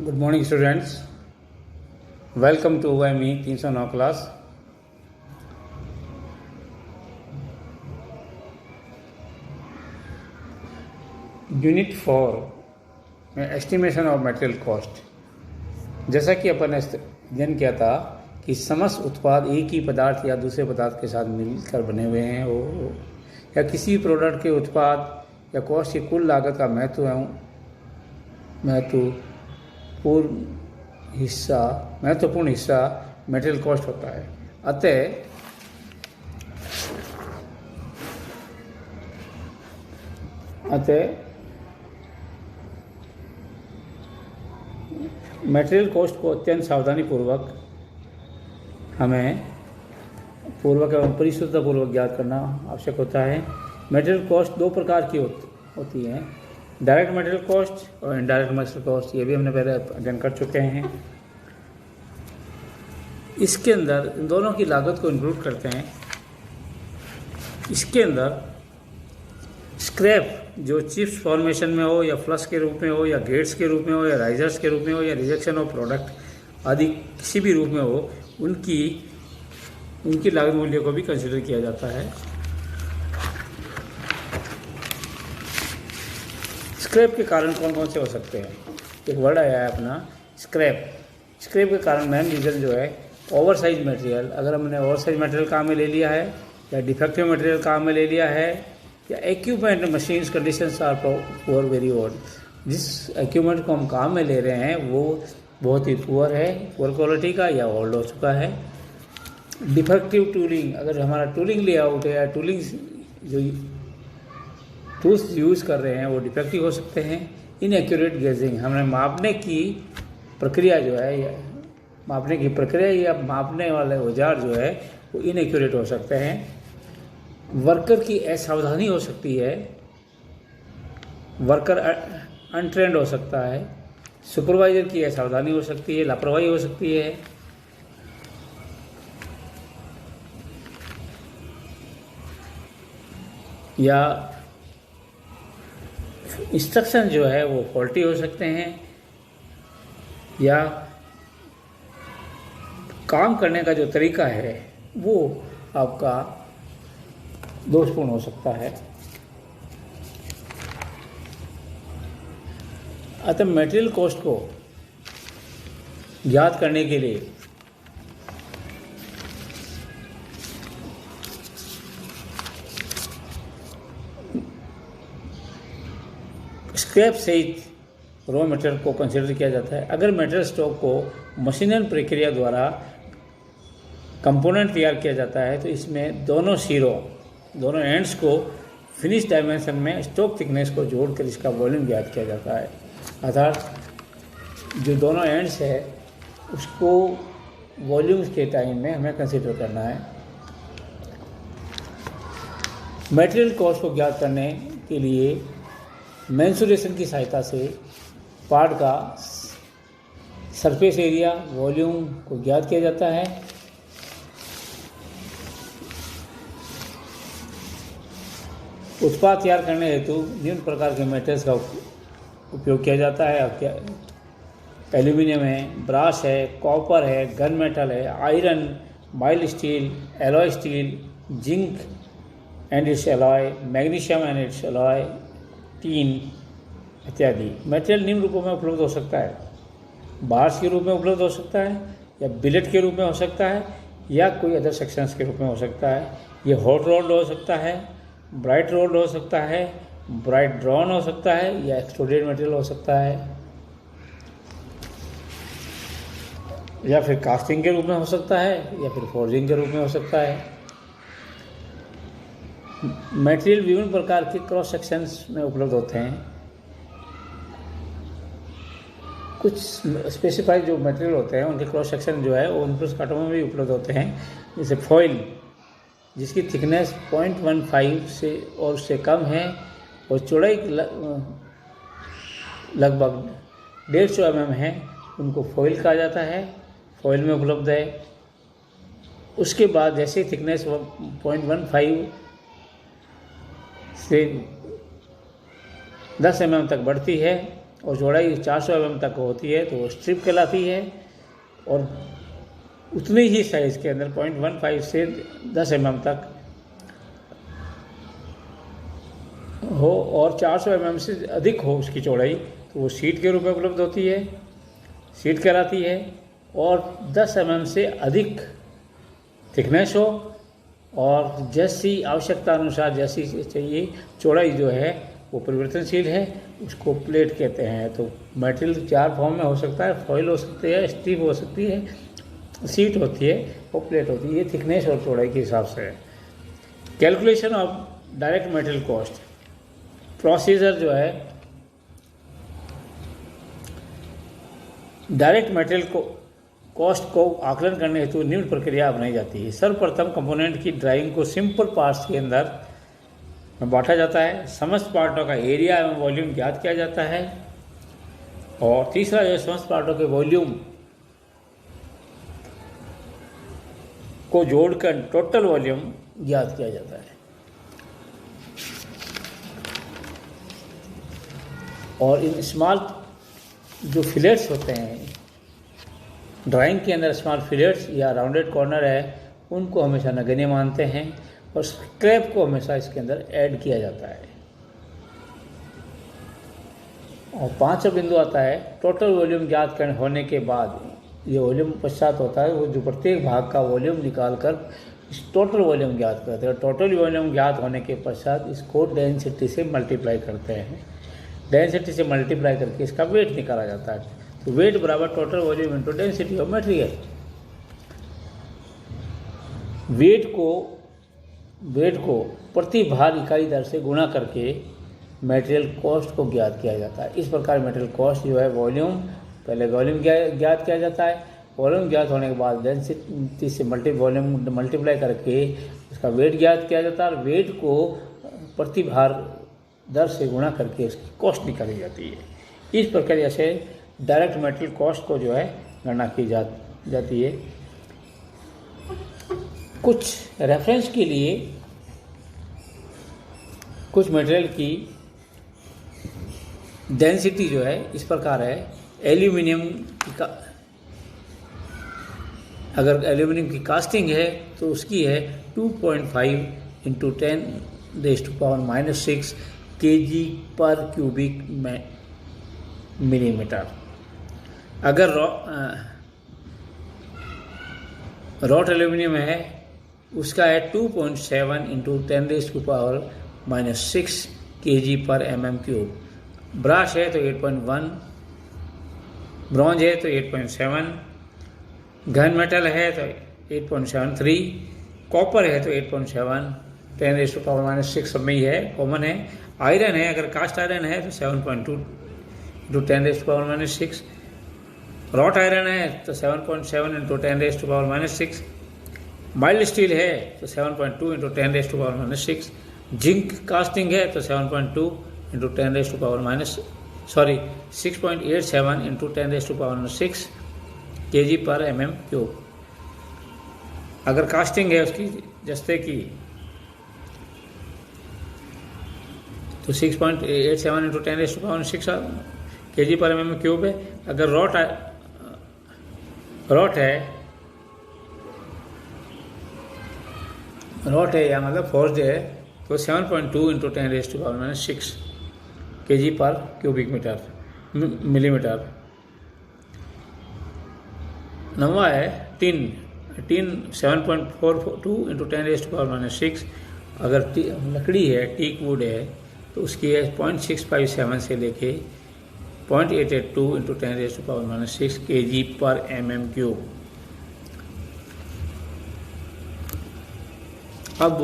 Good morning students, welcome to OME 309 class. Unit 4 में estimation of material cost. जैसा कि अपन ने अध्ययन किया था कि समस्त उत्पाद एक ही पदार्थ या दूसरे पदार्थ के साथ मिलकर बने हुए हैं या किसी प्रोडक्ट के उत्पाद या कॉस्ट की कुल लागत का महत्वपूर्ण हिस्सा मटेरियल कॉस्ट होता है। अतः मटेरियल कॉस्ट को अत्यंत सावधानी पूर्वक एवं परिशुद्धतापूर्वक ज्ञात करना आवश्यक होता है। मटेरियल कॉस्ट दो प्रकार की होती है, डायरेक्ट मटेरियल कॉस्ट और इनडायरेक्ट मटेरियल कॉस्ट। ये भी हमने पहले अध्ययन कर चुके हैं। इसके अंदर इन दोनों की लागत को इंक्लूड करते हैं। इसके अंदर स्क्रैप जो चिप्स फॉर्मेशन में हो या फ्लश के रूप में हो या गेट्स के रूप में हो या राइजर्स के रूप में हो या रिजेक्शन ऑफ प्रोडक्ट आदि किसी भी रूप में हो, उनकी लागत मूल्य को भी कंसिडर किया जाता है। स्क्रैप के कारण कौन कौन से हो सकते हैं? एक वर्ड आया है अपना स्क्रैप के कारण मेन रीज़न जो है ओवरसाइज मटेरियल। अगर हमने ओवरसाइज मटेरियल काम में ले लिया है या डिफेक्टिव मटेरियल काम में ले लिया है या equipment machines conditions are poor very old. जिस इक्विपमेंट को हम काम में ले रहे हैं वो बहुत ही पुअर क्वालिटी का या ओल्ड हो चुका है। डिफेक्टिव टूलिंग, अगर हमारा टूलिंग लेआउट है या टूलिंग जो टूल्स यूज़ कर रहे हैं वो डिफेक्टिव हो सकते हैं। इनएक्यूरेट गेजिंग, हमने मापने की प्रक्रिया या मापने वाले औजार जो है वो इनएक्यूरेट हो सकते हैं। वर्कर की असावधानी हो सकती है, वर्कर अनट्रेंड हो सकता है। सुपरवाइजर की असावधानी हो सकती है, लापरवाही हो सकती है। या इंस्ट्रक्शन जो है वो फॉल्टी हो सकते हैं, या काम करने का जो तरीका है वो आपका दोषपूर्ण हो सकता है। अतः मटेरियल कॉस्ट को ज्ञात करने के लिए स्क्रैप सहित रॉ मटेरियल को कंसिडर किया जाता है। अगर मटेरियल स्टॉक को मशीनरी प्रक्रिया द्वारा कंपोनेंट तैयार किया जाता है तो इसमें दोनों एंड्स को फिनिश डायमेंशन में स्टॉक थिकनेस को जोड़कर इसका वॉल्यूम ज्ञात किया जाता है। अर्थात जो दोनों एंड्स है उसको वॉल्यूम्स के टाइम में हमें कंसिडर करना है। मटेरियल कॉस्ट को ज्ञात करने के लिए मेंसुरेशन की सहायता से पार्ट का सरफेस एरिया वॉल्यूम को ज्ञात किया जाता है। उत्पाद तैयार करने हेतु निम्न प्रकार के मेटल्स का उपयोग किया जाता है। अब क्या एल्यूमिनियम है, ब्रास है, कॉपर है, गन मेटल है, iron, mild steel, alloy steel, zinc and it's alloy, magnesium and it's alloy, tin इत्यादि। मटेरियल निम्न रूपों में उपलब्ध हो सकता है। बार्स के रूप में उपलब्ध हो सकता है या बिलेट के रूप में हो सकता है या कोई अदर सेक्शंस के रूप में हो सकता है। ये हॉट रोल्ड हो सकता है, ब्राइट रोल्ड हो सकता है, ब्राइट ड्रॉन हो सकता है या एक्सट्रूडेड मटेरियल हो सकता है, या फिर कास्टिंग के रूप में हो सकता है या फिर फोर्जिंग के रूप में हो सकता है। मटेरियल विभिन्न प्रकार के क्रॉस सेक्शंस में उपलब्ध होते हैं। कुछ स्पेसिफाइड जो मटेरियल होते हैं उनके क्रॉस सेक्शन जो है वो उन कांटों में भी उपलब्ध होते हैं। जैसे फॉइल जिसकी थिकनेस 0.15 से और उससे कम है और चौड़ाई लगभग 150 mm है, उनको फॉइल कहा जाता है, फॉइल में उपलब्ध है। उसके बाद जैसे थिकनेस 0.15 से 10 mm तक बढ़ती है और चौड़ाई 400 mm तक होती है तो वो स्ट्रिप कहलाती है। और उतने ही साइज़ के अंदर 0.15 से 10 mm तक हो और 400 mm से अधिक हो उसकी चौड़ाई तो वो सीट के रूप में उपलब्ध होती है, सीट कहलाती है। और 10 mm से अधिक थिकनेस हो और जैसी आवश्यकता अनुसार जैसी चाहिए चौड़ाई जो है वो परिवर्तनशील है, उसको प्लेट कहते हैं। तो मटेरियल 4 फॉर्म में हो सकता है, फॉइल हो सकती है, स्ट्रिप हो सकती है, सीट होती है और प्लेट होती है। ये थिकनेस और चौड़ाई के हिसाब से है। Calculation of direct material cost procedure जो है, डायरेक्ट मटेरियल को कॉस्ट को आकलन करने हेतु निम्न प्रक्रिया अपनाई जाती है। सर्वप्रथम कंपोनेंट की ड्राइंग को सिंपल पार्ट्स के अंदर बांटा जाता है, समस्त पार्टों का एरिया एवं वॉल्यूम ज्ञात किया जाता है। और तीसरा जो समस्त पार्टों के वॉल्यूम को जोड़कर टोटल वॉल्यूम ज्ञात किया जाता है। और इन स्मॉल जो फिलेट्स होते हैं ड्राइंग के अंदर, स्मॉल फिलेट्स या राउंडेड कॉर्नर है, उनको हमेशा नगण्य मानते हैं और स्क्रैप को हमेशा इसके अंदर ऐड किया जाता है। और 5वां बिंदु आता है टोटल वॉल्यूम ज्ञात करने होने के बाद, ये वॉल्यूम पश्चात होता है वो जो प्रत्येक भाग का वॉल्यूम निकालकर इस टोटल वॉल्यूम ज्ञात करते हैं। टोटल वॉल्यूम ज्ञात होने के पश्चात इसको डेंसिटी से मल्टीप्लाई करते हैं, डेंसिटी से मल्टीप्लाई करके इसका वेट निकाला जाता है। तो वेट बराबर total volume into density of material. Weight को प्रति भार इकाई दर से गुणा करके मटेरियल कॉस्ट को ज्ञात किया जाता है। इस प्रकार मटेरियल कॉस्ट जो है वॉल्यूम, पहले वॉल्यूम ज्ञात किया जाता है, वॉल्यूम ज्ञात होने के बाद डेंसिटी से वॉल्यूम मल्टीप्लाई करके उसका वेट ज्ञात किया जाता है और वेट को प्रति भार दर से गुणा करके उसकी कॉस्ट निकाली जाती है। इस प्रक्रिया से डायरेक्ट मटेरियल कॉस्ट को जो है गणना की जाती है। कुछ रेफरेंस के लिए कुछ मटेरियल की डेंसिटी जो है इस प्रकार है। एल्यूमिनियम की अगर एल्यूमिनियम की कास्टिंग है तो उसकी है 2.5 इंटू 10⁻⁻6 kg पर क्यूबिक मिलीमीटर। अगर रॉट एल्यूमिनियम है उसका है 2.7 इंटू 10⁻⁻6 kg पर mm³। ब्रास है तो 8.1, ब्रॉन्ज है तो 8.7, घन मेटल है तो 8.73, कॉपर है तो 8.7, 10⁻⁻6 सब में ही है, कॉमन है। आयरन है, अगर कास्ट आयरन है तो 7.2 इंटू 10⁻⁻6, रॉट आयरन है तो 7.7 इंटू 10⁻⁻6, माइल्ड स्टील है तो 7.2 इंटू 10⁻⁻6, जिंक कास्टिंग है तो 7.2 इंटू 6.87 इंटू 10⁻6 kg पर mm³। अगर कास्टिंग है उसकी जस्ते की तो 6.87 इंटू 10⁻6 kg पर mm³ है। अगर रॉट है या मतलब फोर्ज है तो 7.2 इंटू 10⁻6 kg पर क्यूबिक मिलीमीटर। नवा है टिन 7.42 इंटू 10⁻6। अगर लकड़ी है, टीक वुड है तो उसकी है 0.657 से लेके 0.882 इंटू 10⁻6 kg पर mm³। अब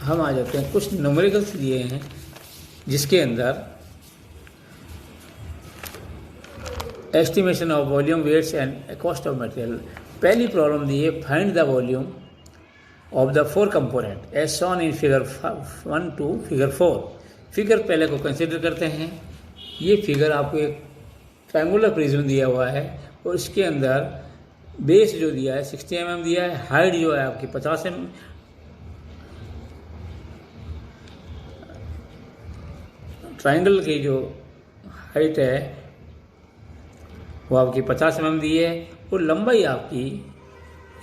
हम आ जाते हैं, कुछ न्यूमेरिकल्स दिए हैं जिसके अंदर estimation of volume, weights and cost of material. पहली प्रॉब्लम दी है find the volume of the 4 component as shown in figure 1 to figure 4। Figure पहले को कंसिडर करते हैं। ये फिगर आपको एक ट्रायंगुलर प्रिज्म दिया हुआ है और इसके अंदर बेस जो दिया है 60 mm दिया है, हाइट जो है आपकी 50 mm, ट्रायंगल की जो हाइट है वो आपकी 50 mm दी है और लंबाई आपकी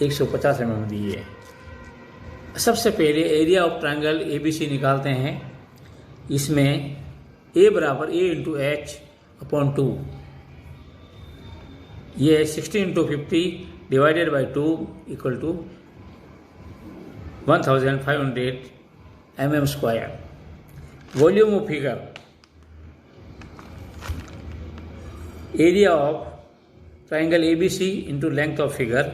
150 mm दी है। सबसे पहले एरिया ऑफ ट्रायंगल ABC निकालते हैं। इसमें A बराबर A इंटू एच अपॉन 2, ये 60 into 50 divided by 2 equal to 1500 mm square. Volume of figure, area of triangle ABC into length of figure,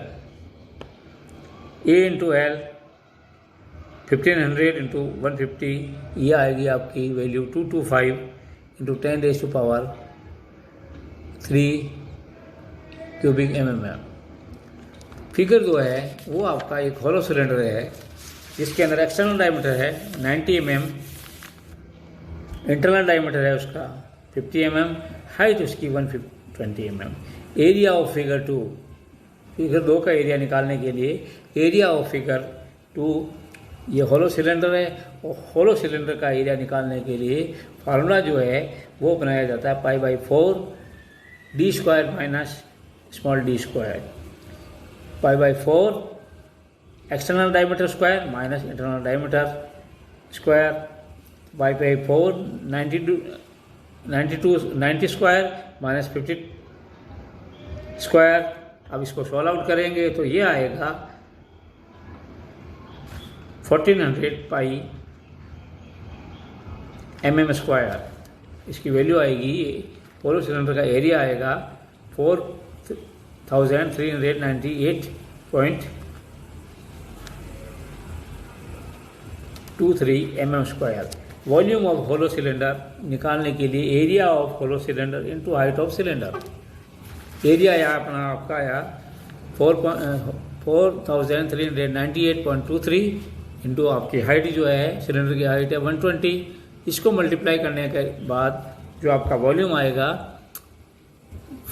A into L 1500 into 150, ये आएगी आपकी value 225 into 10⁻³ cubic mm। Figure जो है वो आपका एक hollow cylinder है जिसके अंदर एक्सटर्नल डायमीटर है 90 mm, इंटरनल डायमीटर है उसका 50 mm, हाइट उसकी 120 mm। Area of figure 2, figure 2 का एरिया निकालने के लिए एरिया ऑफ फिगर 2, ये हॉलो सिलेंडर है और हॉलो सिलेंडर का एरिया निकालने के लिए फार्मूला जो है वो बनाया जाता है π/4 d² minus small d²। π/4 external diameter square minus internal diameter square, π/4 90 square minus 50 square. अब इसको सॉल्व आउट करेंगे तो ये आएगा 1400 पाई mm स्क्वायर। इसकी वैल्यू आएगी, हॉलो सिलेंडर का एरिया आएगा 4398.23 mm square. Volume of hollow cylinder निकालने के लिए area of hollow cylinder into height of cylinder. Area या अपना आपका आया 4398.23 इंटू आपकी हाइट जो है सिलेंडर की हाइट है 120। इसको मल्टीप्लाई करने के बाद जो आपका वॉल्यूम आएगा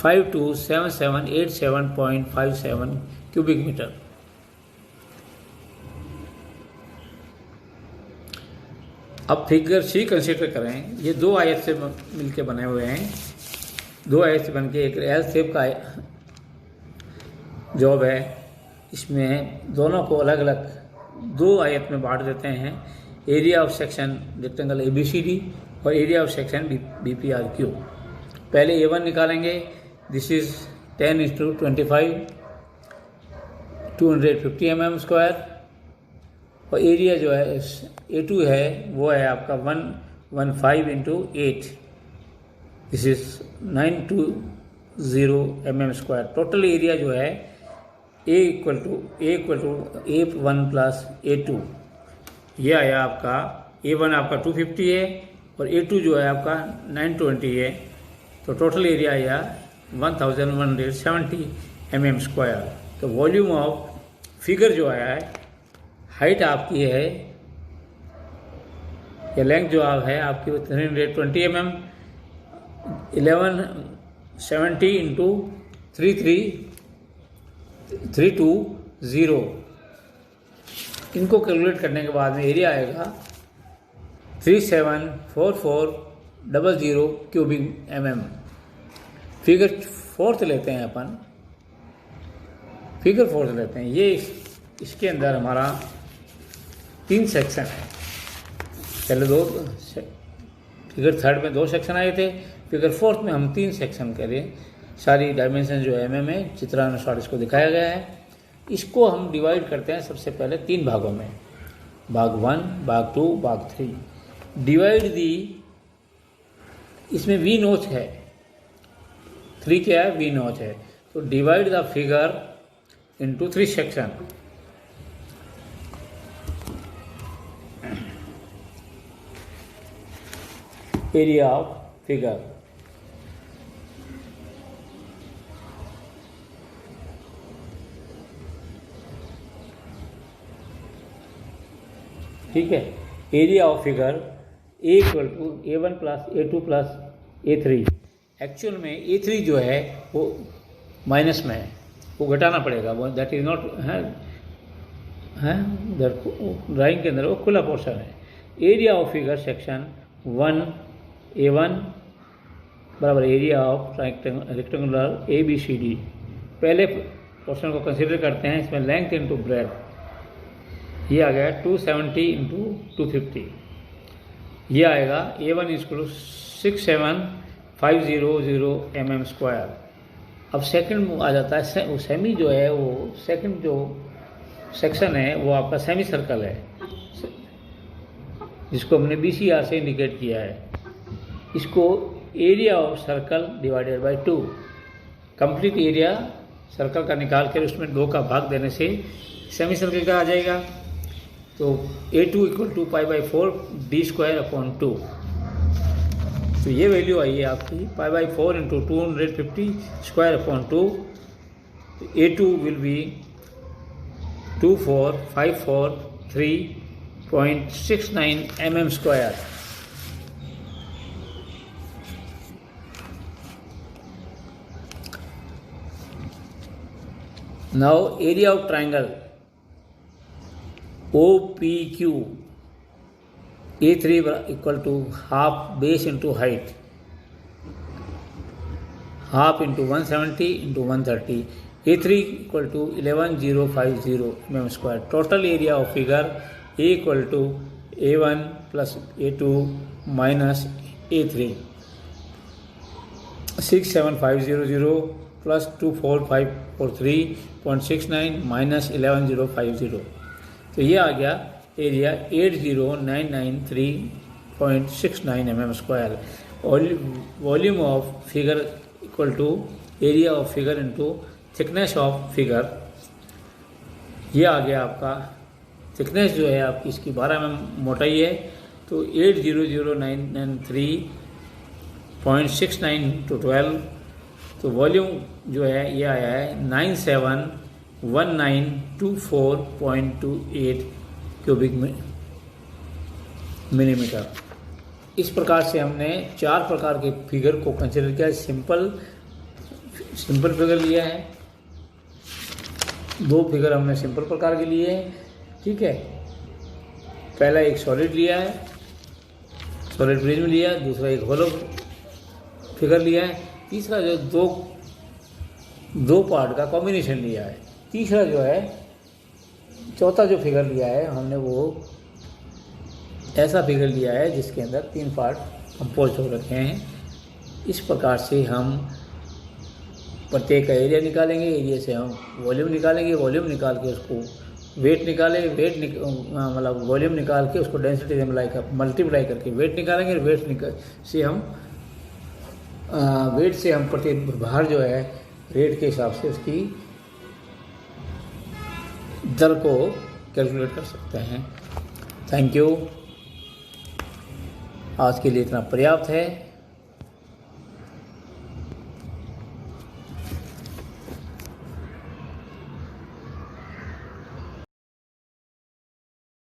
527787.57 क्यूबिक मीटर। अब फिगर C कंसीडर करें। ये दो आयत से मिलके बने हुए हैं, दो आयत से बनके एक एल शेप का जॉब है। इसमें दोनों को अलग अलग दो आयत में बांट देते हैं, area of section rectangle ABCD और एरिया ऑफ सेक्शन BPRQ। पहले A1 निकालेंगे, this is 10 into 25 250 mm square, और एरिया जो है A2 है वो है आपका 115 into 8, this is 920 mm square. Total area जो है A A1 प्लस A2, ये आया आपका A1 आपका 250 है और A2 जो है आपका 920 है, तो टोटल एरिया आया 1170 mm स्क्वायर। तो वॉल्यूम ऑफ फिगर जो आया है, हाइट आपकी है या लेंथ जो आप है आपकी 320 mm, 1170 इंटू 33320, इनको कैलकुलेट करने के बाद में एरिया आएगा 374400 क्यूबिक mm। फिगर 4 लेते हैं अपन, फिगर 4 लेते हैं। ये इसके अंदर हमारा 3 सेक्शन है। पहले दो फिगर 3 में 2 सेक्शन आए थे, फिगर 4 में हम 3 सेक्शन करें। सारी डायमेंशन जो है mm में चित्रानुसार इसको दिखाया गया है। इसको हम डिवाइड करते हैं सबसे पहले 3 भागों में, भाग 1, भाग 2, भाग 3। डिवाइड दी, इसमें V नोच है, 3 क्या है, V नोच है, तो divide the figure into 3 section. Area of figure, ठीक है। Area of figure A1 plus A2 plus A3। Actual में A3 जो है वो माइनस में है, वो घटाना पड़ेगा, वो दैट इज नॉट है ड्राइंग के अंदर वो खुला पोर्शन है। Area of figure section 1 A1 बराबर area of rectangular A B C D. पहले पोर्शन को कंसिडर करते हैं, इसमें लेंथ इंटू ब्रेथ ये आ गया 270 इंटू 250, ये आएगा A1 इक्वल 67,500 mm²। अब सेकंड आ जाता है, सेमी जो है वो सेकंड जो सेक्शन है वो आपका सेमी सर्कल है, जिसको हमने BCR से इंडिकेट किया है। इसको area of circle divided by 2, complete area circle का निकाल कर उसमें 2 का भाग देने से सेमी सर्कल का आ जाएगा। तो A2 इक्वल टू π/4 d²/2। तो ये वैल्यू आई है आपकी π/4 into 250² A2 will be 24,543.69 mm²। Now area of triangle OPQ A3 equal to half base into height, half into 170 into 130, A3 equal to 11,050 mm²। Total area of figure A equal to A1 plus A2 minus A3, 67,500 plus 24,543.69 minus 11,050। तो ये आ गया area 80,993.69 mm²। Volume of figure equal to area of figure into thickness of figure, ये आ गया आपका। Thickness जो है आपकी इसकी 12 mm मोटाई है, तो 80,093.69 to 12। तो वॉल्यूम जो है ये आया है 971924.28 क्यूबिक मिलीमीटर। इस प्रकार से हमने 4 प्रकार के फिगर को कंसिडर किया। सिंपल फिगर लिया है, 2 फिगर हमने सिंपल प्रकार के लिए हैं, ठीक है। पहला एक सॉलिड लिया है, सॉलिड प्रिज्म लिया, दूसरा एक होलो फिगर लिया है, तीसरा जो दो पार्ट का कॉम्बिनेशन लिया है, तीसरा जो है चौथा जो फिगर लिया है हमने वो ऐसा फिगर लिया है जिसके अंदर 3 पार्ट कंपोज हो रखे हैं। इस प्रकार से हम प्रत्येक का एरिया निकालेंगे, एरिया से हम वॉल्यूम निकालेंगे, वॉल्यूम निकाल के उसको वेट निकालेंगे, मतलब वॉल्यूम निकाल के उसको डेंसिटी से मल्टीप्लाई करके वेट निकालेंगे, वेट से हम प्रति भार जो है रेट के हिसाब से उसकी दर को कैलकुलेट कर सकते हैं। Thank you. आज के लिए इतना पर्याप्त है।